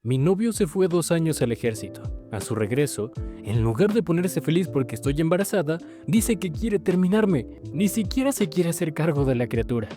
Mi novio se fue 2 años al ejército. A su regreso, en lugar de ponerse feliz porque estoy embarazada, dice que quiere terminarme. Ni siquiera se quiere hacer cargo de la criatura.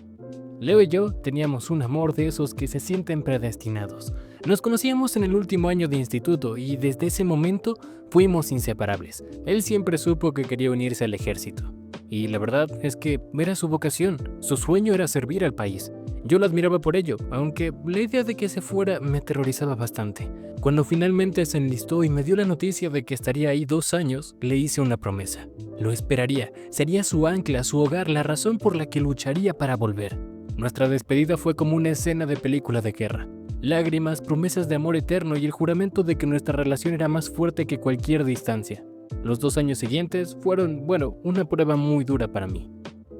Leo y yo teníamos un amor de esos que se sienten predestinados. Nos conocíamos en el último año de instituto y desde ese momento fuimos inseparables. Él siempre supo que quería unirse al ejército. Y la verdad es que era su vocación, su sueño era servir al país. Yo lo admiraba por ello, aunque la idea de que se fuera me aterrorizaba bastante. Cuando finalmente se enlistó y me dio la noticia de que estaría ahí 2 años, le hice una promesa. Lo esperaría, sería su ancla, su hogar, la razón por la que lucharía para volver. Nuestra despedida fue como una escena de película de guerra. Lágrimas, promesas de amor eterno y el juramento de que nuestra relación era más fuerte que cualquier distancia. Los 2 años siguientes fueron, una prueba muy dura para mí.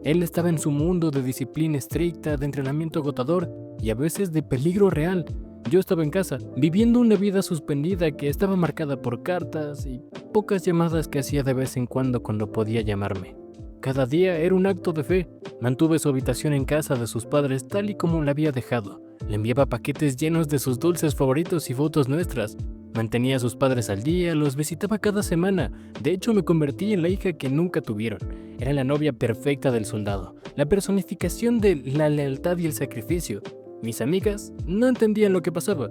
Él estaba en su mundo de disciplina estricta, de entrenamiento agotador y a veces de peligro real. Yo estaba en casa, viviendo una vida suspendida que estaba marcada por cartas y pocas llamadas que hacía de vez en cuando podía llamarme. Cada día era un acto de fe. Mantuve su habitación en casa de sus padres tal y como la había dejado. Le enviaba paquetes llenos de sus dulces favoritos y fotos nuestras. Mantenía a sus padres al día, los visitaba cada semana. De hecho, me convertí en la hija que nunca tuvieron. Era la novia perfecta del soldado, la personificación de la lealtad y el sacrificio. Mis amigas no entendían lo que pasaba.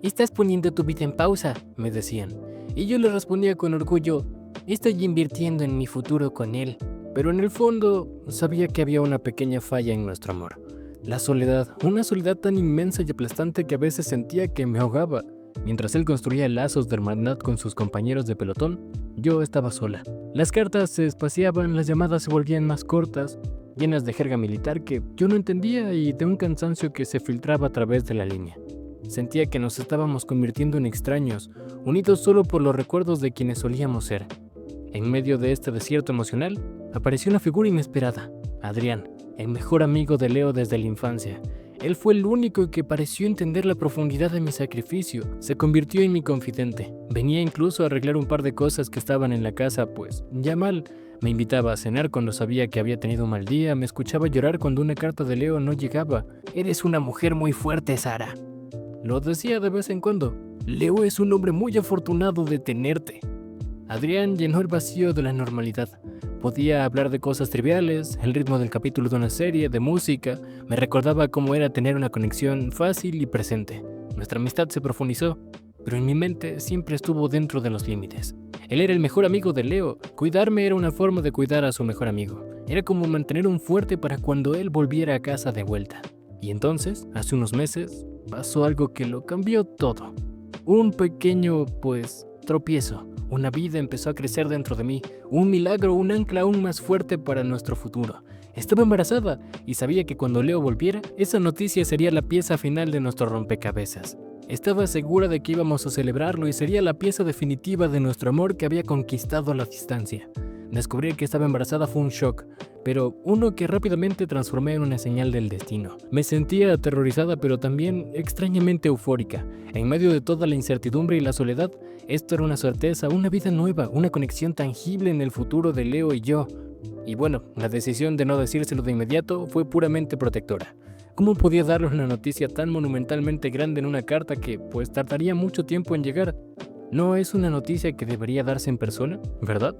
«Estás poniendo tu vida en pausa», me decían. Y yo les respondía con orgullo, «Estoy invirtiendo en mi futuro con él». Pero en el fondo sabía que había una pequeña falla en nuestro amor. La soledad, una soledad tan inmensa y aplastante que a veces sentía que me ahogaba. Mientras él construía lazos de hermandad con sus compañeros de pelotón, yo estaba sola. Las cartas se espaciaban, las llamadas se volvían más cortas, llenas de jerga militar que yo no entendía y de un cansancio que se filtraba a través de la línea. Sentía que nos estábamos convirtiendo en extraños, unidos solo por los recuerdos de quienes solíamos ser. En medio de este desierto emocional, apareció una figura inesperada, Adrián, el mejor amigo de Leo desde la infancia. Él fue el único que pareció entender la profundidad de mi sacrificio. Se convirtió en mi confidente. Venía incluso a arreglar un par de cosas que estaban en la casa, pues ya mal. Me invitaba a cenar cuando sabía que había tenido un mal día, me escuchaba llorar cuando una carta de Leo no llegaba. «Eres una mujer muy fuerte, Sara», lo decía de vez en cuando. «Leo es un hombre muy afortunado de tenerte». Adrián llenó el vacío de la normalidad. Podía hablar de cosas triviales, el ritmo del capítulo de una serie, de música. Me recordaba cómo era tener una conexión fácil y presente. Nuestra amistad se profundizó, pero en mi mente siempre estuvo dentro de los límites. Él era el mejor amigo de Leo. Cuidarme era una forma de cuidar a su mejor amigo. Era como mantener un fuerte para cuando él volviera a casa de vuelta. Y entonces, hace unos meses, pasó algo que lo cambió todo. Un pequeño, tropiezo. Una vida empezó a crecer dentro de mí, un milagro, un ancla aún más fuerte para nuestro futuro. Estaba embarazada y sabía que cuando Leo volviera, esa noticia sería la pieza final de nuestro rompecabezas. Estaba segura de que íbamos a celebrarlo y sería la pieza definitiva de nuestro amor que había conquistado a la distancia. Descubrir que estaba embarazada fue un shock, pero uno que rápidamente transformé en una señal del destino. Me sentía aterrorizada, pero también extrañamente eufórica. En medio de toda la incertidumbre y la soledad, esto era una certeza, una vida nueva, una conexión tangible en el futuro de Leo y yo. Y la decisión de no decírselo de inmediato fue puramente protectora. ¿Cómo podía darle una noticia tan monumentalmente grande en una carta que, tardaría mucho tiempo en llegar? No es una noticia que debería darse en persona, ¿verdad?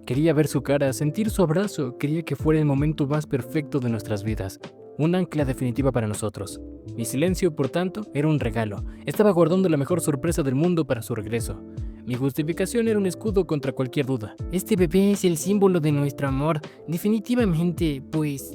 Quería ver su cara, sentir su abrazo, quería que fuera el momento más perfecto de nuestras vidas. Un ancla definitiva para nosotros. Mi silencio, por tanto, era un regalo. Estaba guardando la mejor sorpresa del mundo para su regreso. Mi justificación era un escudo contra cualquier duda. «Este bebé es el símbolo de nuestro amor. Definitivamente,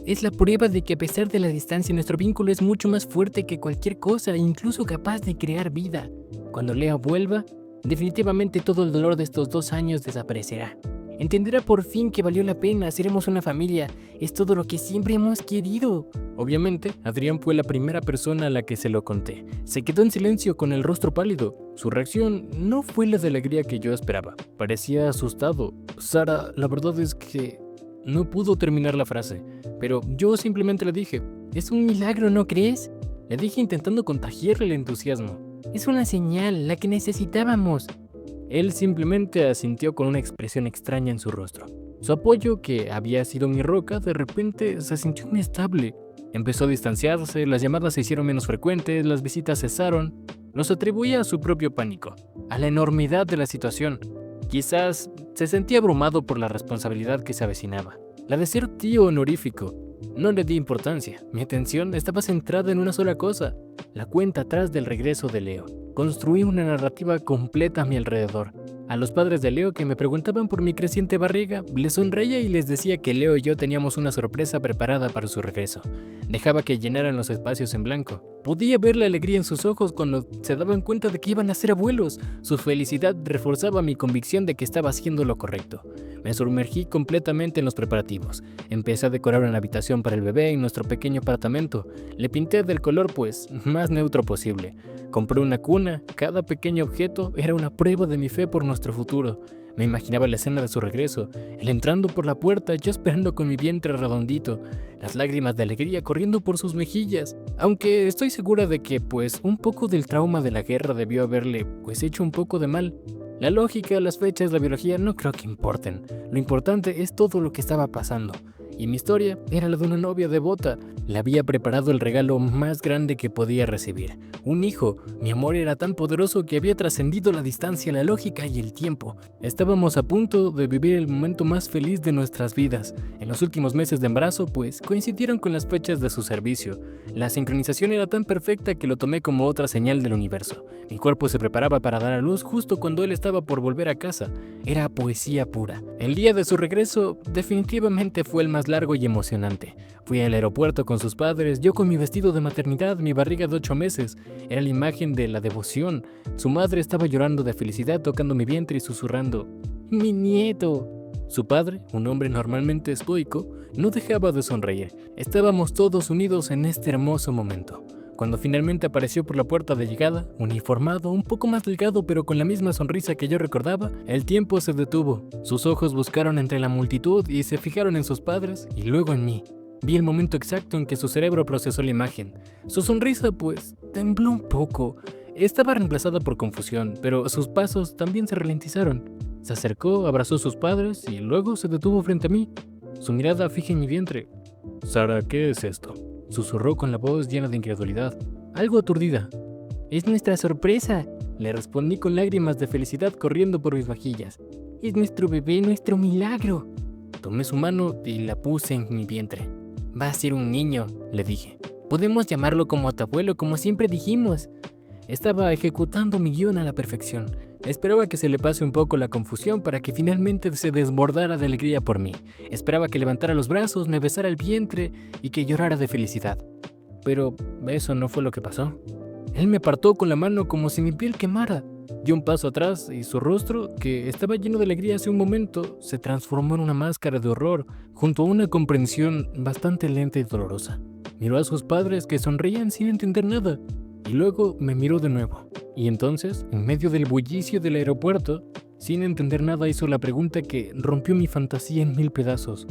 es la prueba de que a pesar de la distancia, nuestro vínculo es mucho más fuerte que cualquier cosa, incluso capaz de crear vida. Cuando Leo vuelva, definitivamente todo el dolor de estos 2 años desaparecerá. Entenderá por fin que valió la pena, seremos una familia, es todo lo que siempre hemos querido». Obviamente, Adrián fue la primera persona a la que se lo conté. Se quedó en silencio con el rostro pálido. Su reacción no fue la de alegría que yo esperaba. Parecía asustado. «Sara, la verdad es que…» No pudo terminar la frase, pero yo simplemente le dije, «Es un milagro, ¿no crees?». Le dije intentando contagiarle el entusiasmo. «Es una señal, la que necesitábamos». Él simplemente asintió con una expresión extraña en su rostro. Su apoyo, que había sido mi roca, de repente se sintió inestable. Empezó a distanciarse, las llamadas se hicieron menos frecuentes, las visitas cesaron. Los atribuía a su propio pánico, a la enormidad de la situación. Quizás se sentía abrumado por la responsabilidad que se avecinaba, la de ser tío honorífico. No le di importancia, mi atención estaba centrada en una sola cosa, la cuenta atrás del regreso de Leo. Construí una narrativa completa a mi alrededor. A los padres de Leo que me preguntaban por mi creciente barriga, les sonreía y les decía que Leo y yo teníamos una sorpresa preparada para su regreso. Dejaba que llenaran los espacios en blanco. Podía ver la alegría en sus ojos cuando se daban cuenta de que iban a ser abuelos. Su felicidad reforzaba mi convicción de que estaba haciendo lo correcto. Me sumergí completamente en los preparativos. Empecé a decorar una habitación para el bebé en nuestro pequeño apartamento. Le pinté del color más neutro posible. Compré una cuna, cada pequeño objeto era una prueba de mi fe por nuestro futuro. Me imaginaba la escena de su regreso, él entrando por la puerta, yo esperando con mi vientre redondito, las lágrimas de alegría corriendo por sus mejillas. Aunque estoy segura de que, un poco del trauma de la guerra debió haberle, hecho un poco de mal. La lógica, las fechas, la biología no creo que importen. Lo importante es todo lo que estaba pasando. Y mi historia era la de una novia devota. Le había preparado el regalo más grande que podía recibir. Un hijo. Mi amor era tan poderoso que había trascendido la distancia, la lógica y el tiempo. Estábamos a punto de vivir el momento más feliz de nuestras vidas. En los últimos meses de embarazo, coincidieron con las fechas de su servicio. La sincronización era tan perfecta que lo tomé como otra señal del universo. Mi cuerpo se preparaba para dar a luz justo cuando él estaba por volver a casa. Era poesía pura. El día de su regreso definitivamente fue el más largo y emocionante. Fui al aeropuerto con sus padres, yo con mi vestido de maternidad, mi barriga de 8 meses. Era la imagen de la devoción. Su madre estaba llorando de felicidad, tocando mi vientre y susurrando: ¡Mi nieto! Su padre, un hombre normalmente estoico, no dejaba de sonreír. Estábamos todos unidos en este hermoso momento. Cuando finalmente apareció por la puerta de llegada, uniformado, un poco más delgado pero con la misma sonrisa que yo recordaba, el tiempo se detuvo. Sus ojos buscaron entre la multitud y se fijaron en sus padres y luego en mí. Vi el momento exacto en que su cerebro procesó la imagen. Su sonrisa, tembló un poco. Estaba reemplazada por confusión, pero sus pasos también se ralentizaron. Se acercó, abrazó a sus padres y luego se detuvo frente a mí. Su mirada fija en mi vientre. «Sara, ¿qué es esto?», susurró con la voz llena de incredulidad, algo aturdida. «Es nuestra sorpresa», le respondí con lágrimas de felicidad corriendo por mis mejillas. «Es nuestro bebé, nuestro milagro». Tomé su mano y la puse en mi vientre. «Va a ser un niño», le dije. «Podemos llamarlo como a tu abuelo, como siempre dijimos». Estaba ejecutando mi guión a la perfección. Esperaba que se le pase un poco la confusión para que finalmente se desbordara de alegría por mí. Esperaba que levantara los brazos, me besara el vientre y que llorara de felicidad. Pero eso no fue lo que pasó. Él me apartó con la mano como si mi piel quemara. Dio un paso atrás y su rostro, que estaba lleno de alegría hace un momento, se transformó en una máscara de horror junto a una comprensión bastante lenta y dolorosa. Miró a sus padres que sonreían sin entender nada. Y luego me miró de nuevo. Y entonces, en medio del bullicio del aeropuerto, sin entender nada, hizo la pregunta que rompió mi fantasía en 1000 pedazos.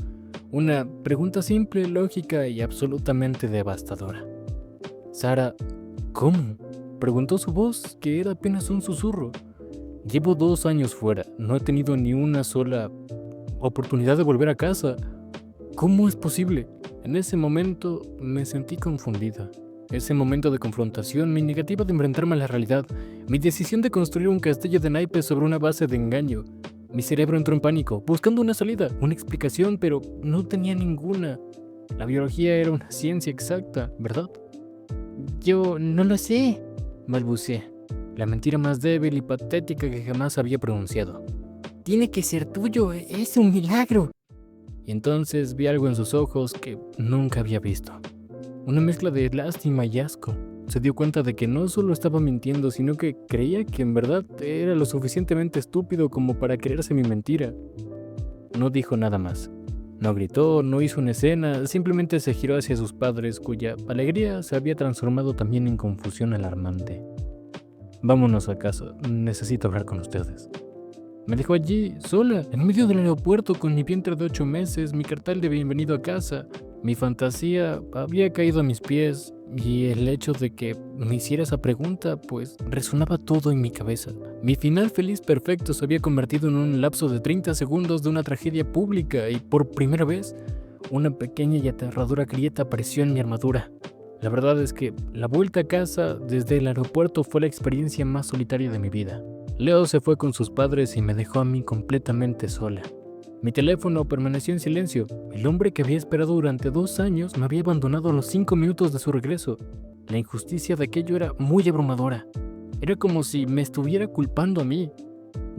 Una pregunta simple, lógica y absolutamente devastadora. «Sara, ¿cómo?», preguntó su voz, que era apenas un susurro. «Llevo 2 años fuera, no he tenido ni una sola oportunidad de volver a casa. ¿Cómo es posible?». En ese momento me sentí confundida. Ese momento de confrontación, mi negativa de enfrentarme a la realidad, mi decisión de construir un castillo de naipes sobre una base de engaño. Mi cerebro entró en pánico, buscando una salida, una explicación, pero no tenía ninguna. La biología era una ciencia exacta, ¿verdad? «Yo no lo sé», balbuceé, la mentira más débil y patética que jamás había pronunciado. «Tiene que ser tuyo, es un milagro». Y entonces vi algo en sus ojos que nunca había visto. Una mezcla de lástima y asco. Se dio cuenta de que no solo estaba mintiendo, sino que creía que en verdad era lo suficientemente estúpido como para creerse mi mentira. No dijo nada más. No gritó, no hizo una escena, simplemente se giró hacia sus padres, cuya alegría se había transformado también en confusión alarmante. «Vámonos a casa, necesito hablar con ustedes». Me dejó allí, sola, en medio del aeropuerto, con mi vientre de 8 meses, mi cartel de bienvenido a casa. Mi fantasía había caído a mis pies y el hecho de que me hiciera esa pregunta, resonaba todo en mi cabeza. Mi final feliz perfecto se había convertido en un lapso de 30 segundos de una tragedia pública y por primera vez, una pequeña y aterradora grieta apareció en mi armadura. La verdad es que la vuelta a casa desde el aeropuerto fue la experiencia más solitaria de mi vida. Leo se fue con sus padres y me dejó a mí completamente sola. Mi teléfono permaneció en silencio. El hombre que había esperado durante 2 años me había abandonado a los 5 minutos de su regreso. La injusticia de aquello era muy abrumadora. Era como si me estuviera culpando a mí.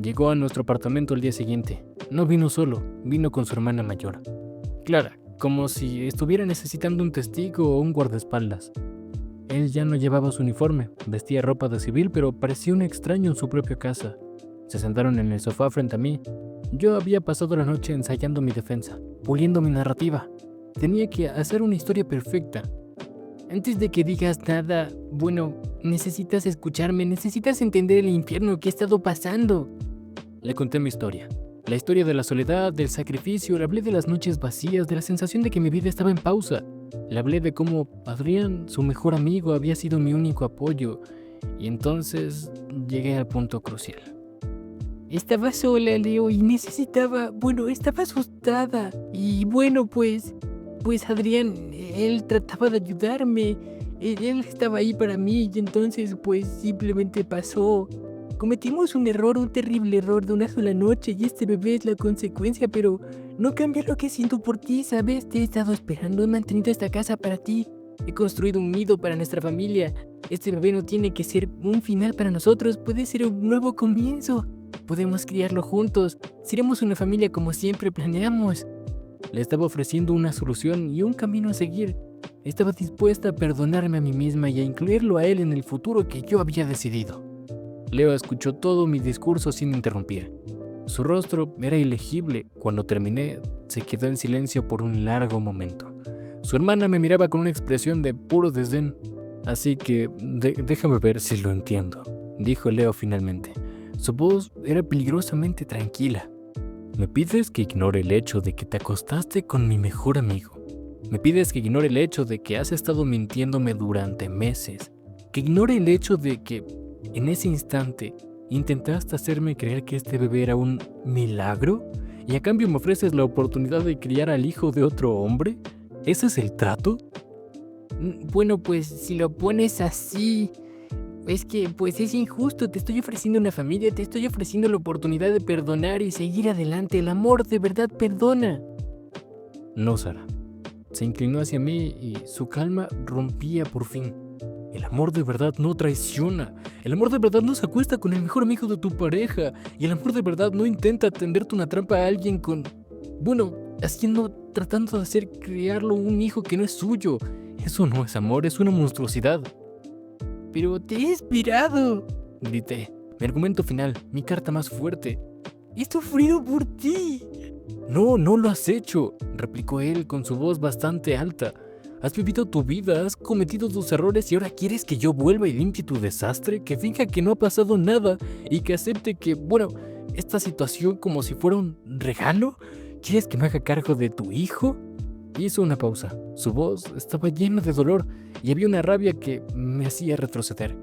Llegó a nuestro apartamento el día siguiente. No vino solo, vino con su hermana mayor, Clara, como si estuviera necesitando un testigo o un guardaespaldas. Él ya no llevaba su uniforme, vestía ropa de civil, pero parecía un extraño en su propia casa. Se sentaron en el sofá frente a mí. Yo había pasado la noche ensayando mi defensa, puliendo mi narrativa. Tenía que hacer una historia perfecta. Antes de que digas nada, bueno, necesitas escucharme, necesitas entender el infierno que he estado pasando. Le conté mi historia. La historia de la soledad, del sacrificio, le hablé de las noches vacías, de la sensación de que mi vida estaba en pausa. Le hablé de cómo Adrián, su mejor amigo, había sido mi único apoyo. Y entonces llegué al punto crucial. Estaba sola, Leo, y estaba asustada. Y bueno, pues Adrián, él trataba de ayudarme. Él estaba ahí para mí y entonces pues simplemente pasó. Cometimos un terrible error de una sola noche y este bebé es la consecuencia, pero no cambia lo que siento por ti, ¿sabes? Te he estado esperando, he mantenido esta casa para ti. He construido un nido para nuestra familia. Este bebé no tiene que ser un final para nosotros, puede ser un nuevo comienzo. Podemos criarlo juntos, seremos una familia como siempre planeamos. Le estaba ofreciendo una solución y un camino a seguir. Estaba dispuesta a perdonarme a mí misma y a incluirlo a él en el futuro que yo había decidido. Leo escuchó todo mi discurso sin interrumpir. Su rostro era ilegible. Cuando terminé, se quedó en silencio por un largo momento. Su hermana me miraba con una expresión de puro desdén. Así que déjame ver si lo entiendo, dijo Leo finalmente. Su voz era peligrosamente tranquila. Me pides que ignore el hecho de que te acostaste con mi mejor amigo. Me pides que ignore el hecho de que has estado mintiéndome durante meses. Que ignore el hecho de que, en ese instante, intentaste hacerme creer que este bebé era un milagro y a cambio me ofreces la oportunidad de criar al hijo de otro hombre. ¿Ese es el trato? Bueno, pues si lo pones así, es que pues es injusto. Te estoy ofreciendo una familia, te estoy ofreciendo la oportunidad de perdonar y seguir adelante. El amor de verdad perdona. No, Sara. Se inclinó hacia mí y su calma rompía por fin. El amor de verdad no traiciona. El amor de verdad no se acuesta con el mejor amigo de tu pareja. Y el amor de verdad no intenta tenderte una trampa a alguien tratando de hacer crearlo un hijo que no es suyo. Eso no es amor, es una monstruosidad. Pero te he esperado, grité. Mi argumento final, mi carta más fuerte. He sufrido por ti. No lo has hecho, replicó él con su voz bastante alta. Has vivido tu vida, has cometido tus errores y ahora quieres que yo vuelva y limpie tu desastre, que finja que no ha pasado nada y que acepte que, esta situación como si fuera un regalo. ¿Quieres que me haga cargo de tu hijo? Hizo una pausa. Su voz estaba llena de dolor y había una rabia que me hacía retroceder.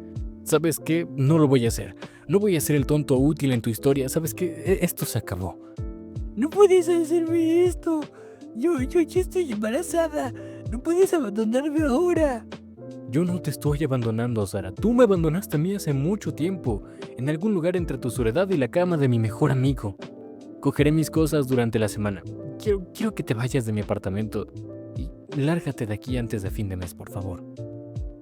¿Sabes qué? No lo voy a hacer. No voy a ser el tonto útil en tu historia. ¿Sabes qué? Esto se acabó. No puedes hacerme esto. Yo estoy embarazada. No puedes abandonarme ahora. Yo no te estoy abandonando, Sara. Tú me abandonaste a mí hace mucho tiempo, en algún lugar entre tu soledad y la cama de mi mejor amigo. Cogeré mis cosas durante la semana. Quiero que te vayas de mi apartamento y lárgate de aquí antes de fin de mes, por favor.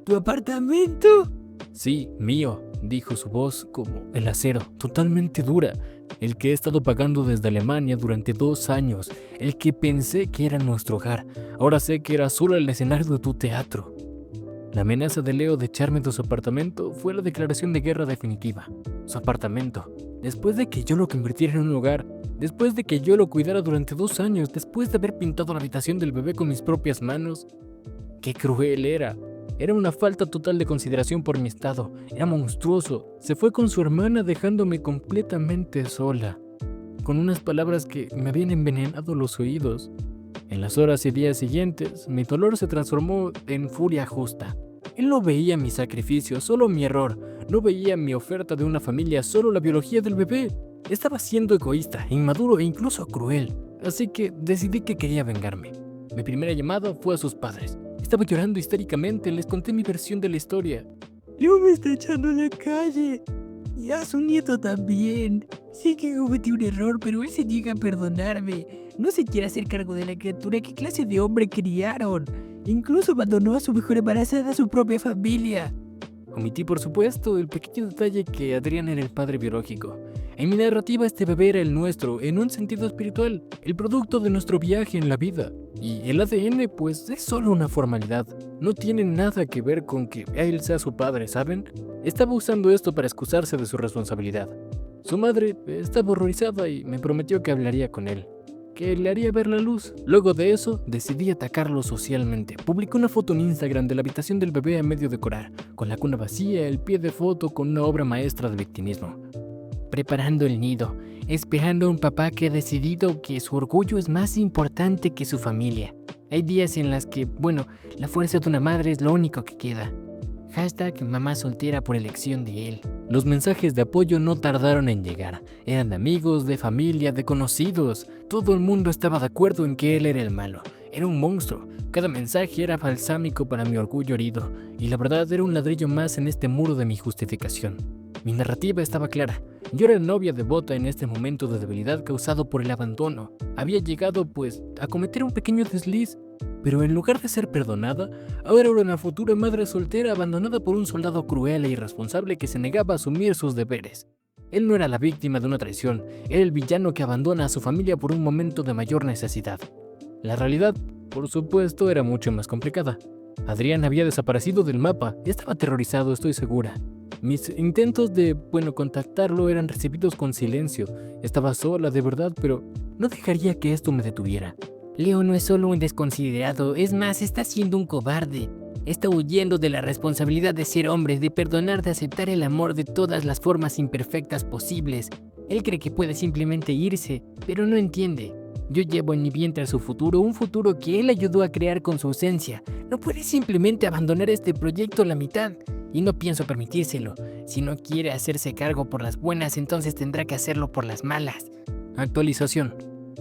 ¿Tu apartamento? Sí, mío, dijo su voz como el acero, totalmente dura. El que he estado pagando desde Alemania durante 2 años. El que pensé que era nuestro hogar. Ahora sé que era solo el escenario de tu teatro. La amenaza de Leo de echarme de su apartamento fue la declaración de guerra definitiva. Su apartamento. Después de que yo lo convirtiera en un hogar, después de que yo lo cuidara durante 2 años, después de haber pintado la habitación del bebé con mis propias manos. ¡Qué cruel era! Era una falta total de consideración por mi estado. Era monstruoso. Se fue con su hermana dejándome completamente sola, con unas palabras que me habían envenenado los oídos. En las horas y días siguientes, mi dolor se transformó en furia justa. Él no veía mi sacrificio, solo mi error. No veía mi oferta de una familia, solo la biología del bebé. Estaba siendo egoísta, inmaduro e incluso cruel. Así que decidí que quería vengarme. Mi primera llamada fue a sus padres. Estaba llorando histéricamente, les conté mi versión de la historia. Leo me está echando a la calle. Y a su nieto también. Sé que cometí un error, pero él se niega a perdonarme. No se quiere hacer cargo de la criatura. ¿Qué clase de hombre criaron? Incluso abandonó a su mujer embarazada a su propia familia. Omití, por supuesto, el pequeño detalle que Adrián era el padre biológico. En mi narrativa, este bebé era el nuestro, en un sentido espiritual, el producto de nuestro viaje en la vida. Y el ADN, pues, es solo una formalidad. No tiene nada que ver con que él sea su padre, ¿saben? Estaba usando esto para excusarse de su responsabilidad. Su madre estaba horrorizada y me prometió que hablaría con él, que le haría ver la luz. Luego de eso, decidí atacarlo socialmente. Publiqué una foto en Instagram de la habitación del bebé a medio decorar, con la cuna vacía, el pie de foto con una obra maestra de victimismo. Preparando el nido, esperando a un papá que ha decidido que su orgullo es más importante que su familia. Hay días en las que, la fuerza de una madre es lo único que queda. #mamá soltera por elección de él. Los mensajes de apoyo no tardaron en llegar. Eran de amigos, de familia, de conocidos. Todo el mundo estaba de acuerdo en que él era el malo. Era un monstruo. Cada mensaje era balsámico para mi orgullo herido. Y la verdad era un ladrillo más en este muro de mi justificación. Mi narrativa estaba clara. Yo era novia devota en este momento de debilidad causado por el abandono. Había llegado, a cometer un pequeño desliz. Pero en lugar de ser perdonada, ahora era una futura madre soltera abandonada por un soldado cruel e irresponsable que se negaba a asumir sus deberes. Él no era la víctima de una traición, era el villano que abandona a su familia por un momento de mayor necesidad. La realidad, por supuesto, era mucho más complicada. Adrián había desaparecido del mapa, estaba aterrorizado, estoy segura. Mis intentos de, contactarlo eran recibidos con silencio. Estaba sola, de verdad, pero no dejaría que esto me detuviera. Leo no es solo un desconsiderado, es más, está siendo un cobarde. Está huyendo de la responsabilidad de ser hombre, de perdonar, de aceptar el amor de todas las formas imperfectas posibles. Él cree que puede simplemente irse, pero no entiende. Yo llevo en mi vientre su futuro, un futuro que él ayudó a crear con su ausencia. No puede simplemente abandonar este proyecto a la mitad. Y no pienso permitírselo. Si no quiere hacerse cargo por las buenas, entonces tendrá que hacerlo por las malas. Actualización.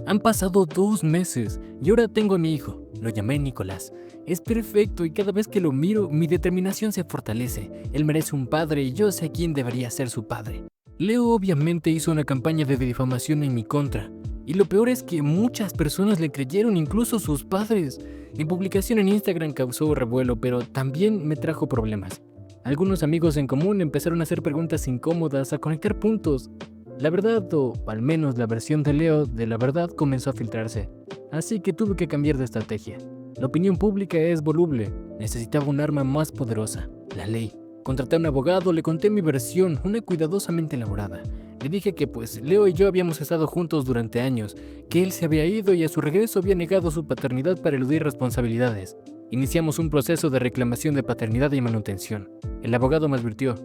Han pasado 2 meses y ahora tengo a mi hijo. Lo llamé Nicolás. Es perfecto y cada vez que lo miro, mi determinación se fortalece. Él merece un padre y yo sé quién debería ser su padre. Leo obviamente hizo una campaña de difamación en mi contra. Y lo peor es que muchas personas le creyeron, incluso sus padres. Mi publicación en Instagram causó revuelo, pero también me trajo problemas. Algunos amigos en común empezaron a hacer preguntas incómodas, a conectar puntos. La verdad, o al menos la versión de Leo de la verdad, comenzó a filtrarse. Así que tuve que cambiar de estrategia. La opinión pública es voluble. Necesitaba un arma más poderosa, la ley. Contraté a un abogado, le conté mi versión, una cuidadosamente elaborada. Le dije que Leo y yo habíamos estado juntos durante años, que él se había ido y a su regreso había negado su paternidad para eludir responsabilidades. Iniciamos un proceso de reclamación de paternidad y manutención. El abogado me advirtió: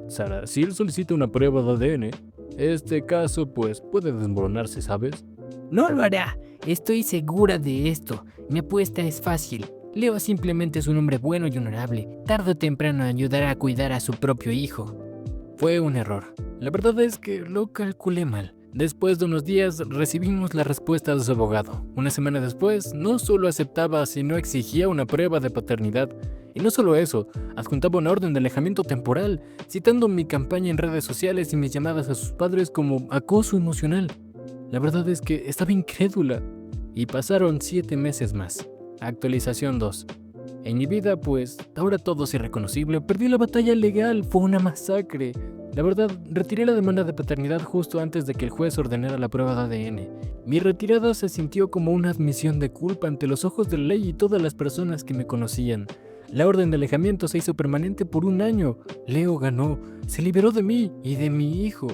Sara, si él solicita una prueba de ADN, este caso puede desmoronarse, ¿sabes? No lo hará. Estoy segura de esto. Mi apuesta es fácil. Leo simplemente es un hombre bueno y honorable. Tarde o temprano ayudará a cuidar a su propio hijo. Fue un error. La verdad es que lo calculé mal. Después de unos días recibimos la respuesta de su abogado. Una semana después, no solo aceptaba, sino exigía una prueba de paternidad. Y no solo eso, adjuntaba una orden de alejamiento temporal, citando mi campaña en redes sociales y mis llamadas a sus padres como acoso emocional. La verdad es que estaba incrédula. Y pasaron 7 meses más. Actualización 2. En mi vida, ahora todo es irreconocible. Perdí la batalla legal, fue una masacre. La verdad, retiré la demanda de paternidad justo antes de que el juez ordenara la prueba de ADN. Mi retirada se sintió como una admisión de culpa ante los ojos de la ley y todas las personas que me conocían. La orden de alejamiento se hizo permanente por 1 año. Leo ganó, se liberó de mí y de mi hijo.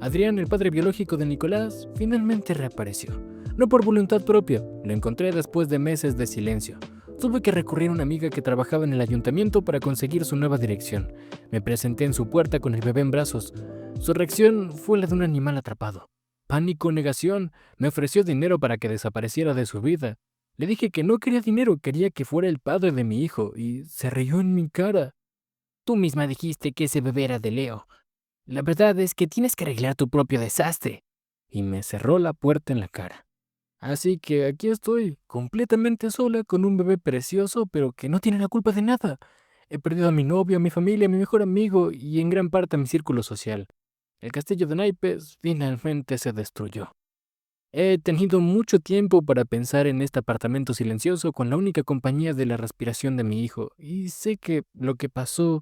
Adrián, el padre biológico de Nicolás, finalmente reapareció. No por voluntad propia, lo encontré después de meses de silencio. Tuve que recurrir a una amiga que trabajaba en el ayuntamiento para conseguir su nueva dirección. Me presenté en su puerta con el bebé en brazos. Su reacción fue la de un animal atrapado. Pánico, negación. Me ofreció dinero para que desapareciera de su vida. Le dije que no quería dinero, quería que fuera el padre de mi hijo, y se rió en mi cara. Tú misma dijiste que ese bebé era de Leo. La verdad es que tienes que arreglar tu propio desastre. Y me cerró la puerta en la cara. Así que aquí estoy, completamente sola, con un bebé precioso, pero que no tiene la culpa de nada. He perdido a mi novio, a mi familia, a mi mejor amigo y en gran parte a mi círculo social. El castillo de naipes finalmente se destruyó. He tenido mucho tiempo para pensar en este apartamento silencioso con la única compañía de la respiración de mi hijo, y sé que lo que pasó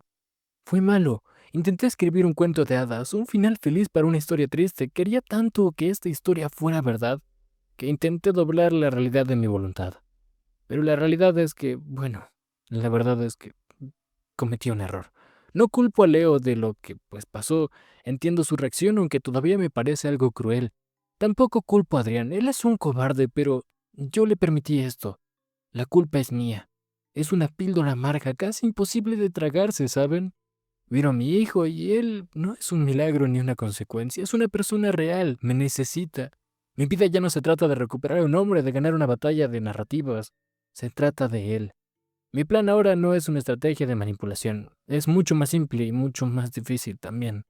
fue malo. Intenté escribir un cuento de hadas, un final feliz para una historia triste. Quería tanto que esta historia fuera verdad, que intenté doblar la realidad de mi voluntad. Pero la realidad es que, bueno, la verdad es que cometí un error. No culpo a Leo de lo que pues pasó, entiendo su reacción aunque todavía me parece algo cruel. Tampoco culpo a Adrián, él es un cobarde, pero yo le permití esto. La culpa es mía. Es una píldora amarga, casi imposible de tragarse, ¿saben? Miro a mi hijo y él no es un milagro ni una consecuencia, es una persona real, me necesita. Mi vida ya no se trata de recuperar a un hombre, de ganar una batalla de narrativas, se trata de él. Mi plan ahora no es una estrategia de manipulación, es mucho más simple y mucho más difícil también.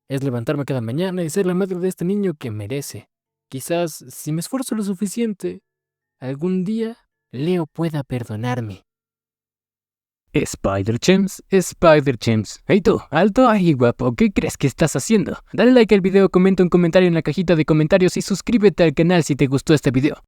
Es levantarme cada mañana y ser la madre de este niño que merece. Quizás, si me esfuerzo lo suficiente, algún día Leo pueda perdonarme. Spider Chems, Spider Chems. Hey tú, alto ahí guapo, ¿qué crees que estás haciendo? Dale like al video, comenta un comentario en la cajita de comentarios y suscríbete al canal si te gustó este video.